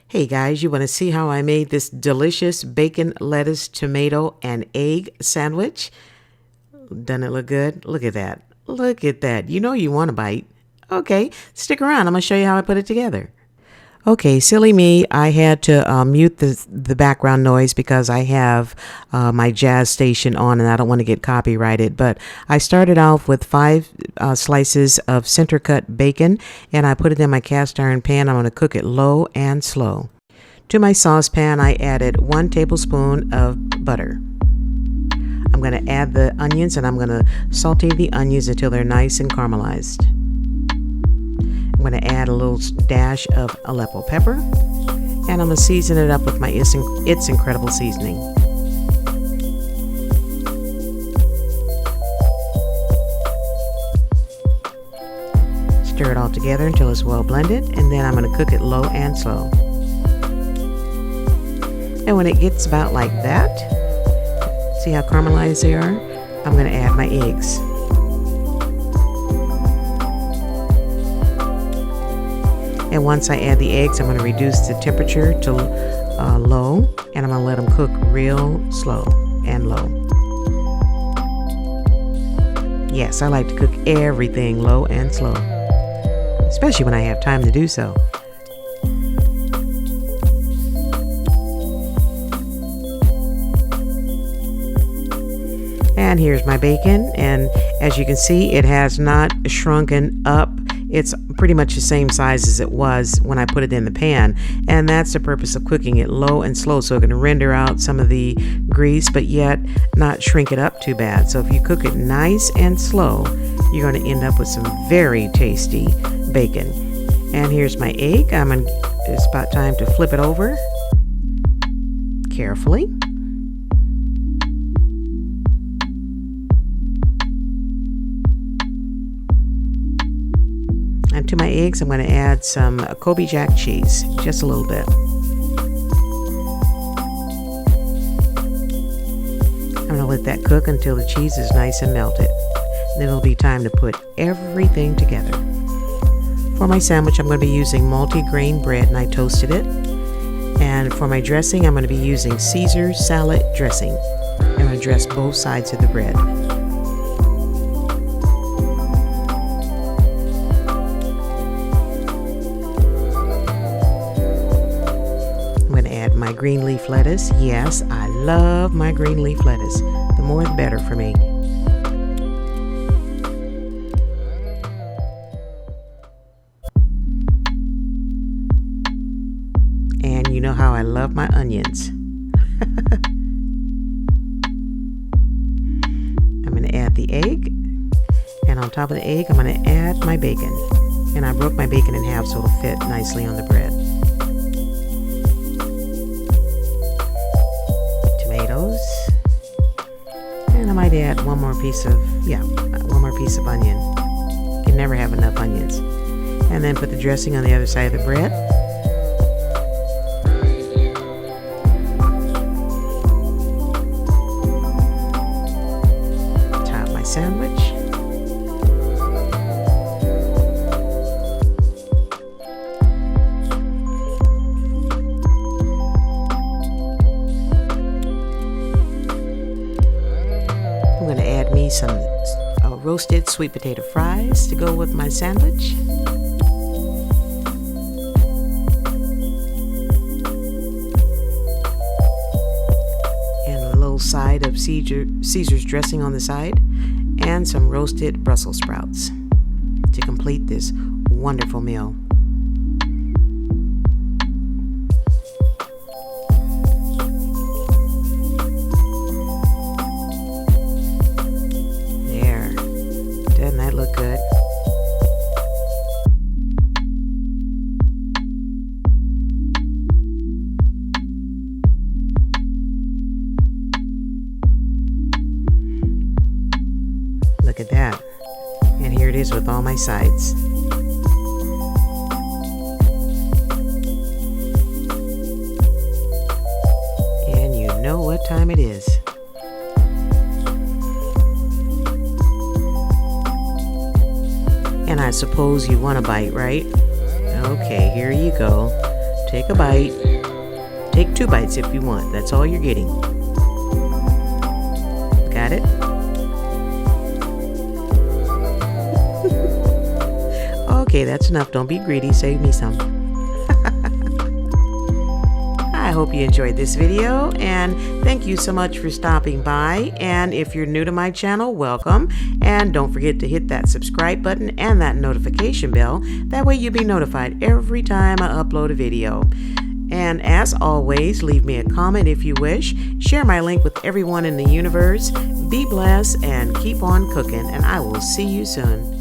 Hey guys, you want to see how I made this delicious bacon, lettuce, tomato, and egg sandwich? Doesn't it look good? Look at that. Look at that. You know you want a bite. Okay, stick around. I'm going to show you how I put it together. Okay, silly me, I had to mute the background noise because I have my jazz station on and I don't want to get copyrighted. But I started off with 5 slices of center cut bacon and I put it in my cast iron pan. I'm going to cook it low and slow. To my saucepan, I added 1 tablespoon of butter. I'm going to add the onions and I'm going to saute the onions until they're nice and caramelized. I'm going to add a little dash of Aleppo pepper, and I'm going to season it up with my It's Incredible seasoning. Stir it all together until it's well blended, and then I'm going to cook it low and slow. And when it gets about like that, see how caramelized they are? I'm going to add my eggs. And once I add the eggs, I'm going to reduce the temperature to low, and I'm going to let them cook real slow and low. Yes, I like to cook everything low and slow, especially when I have time to do so. And here's my bacon, and as you can see, it has not shrunken up. It's pretty much the same size as it was when I put it in the pan, and that's the purpose of cooking it low and slow, so it can render out some of the grease but yet not shrink it up too bad. So if you cook it nice and slow, you're going to end up with some very tasty bacon. And here's my egg. It's about time to flip it over carefully. And to my eggs, I'm going to add some Kobe Jack cheese, just a little bit. I'm going to let that cook until the cheese is nice and melted. Then it'll be time to put everything together. For my sandwich, I'm going to be using multi-grain bread, and I toasted it. And for my dressing, I'm going to be using Caesar salad dressing. I'm going to dress both sides of the bread. My green leaf lettuce. Yes, I love my green leaf lettuce. The more the better for me. And you know how I love my onions. I'm going to add the egg, and on top of the egg I'm going to add my bacon. And I broke my bacon in half so it'll fit nicely on the bread. And I might add one more piece of onion. You can never have enough onions. And then put the dressing on the other side of the bread. Top my sandwich. I'm going to add me some roasted sweet potato fries to go with my sandwich. And a little side of Caesar's dressing on the side. And some roasted Brussels sprouts to complete this wonderful meal. Doesn't that look good? Look at that. And here it is with all my sides. And you know what time it is. And I suppose you want a bite, right? Okay, here you go. Take a bite. Take 2 bites if you want. That's all you're getting. Got it? Okay, that's enough. Don't be greedy. Save me some. I hope you enjoyed this video, and thank you so much for stopping by. And if you're new to my channel, welcome. And don't forget to hit that subscribe button and that notification bell. That way you'll be notified every time I upload a video. And as always, leave me a comment if you wish. Share my link with everyone in the universe. Be blessed and keep on cooking, and I will see you soon.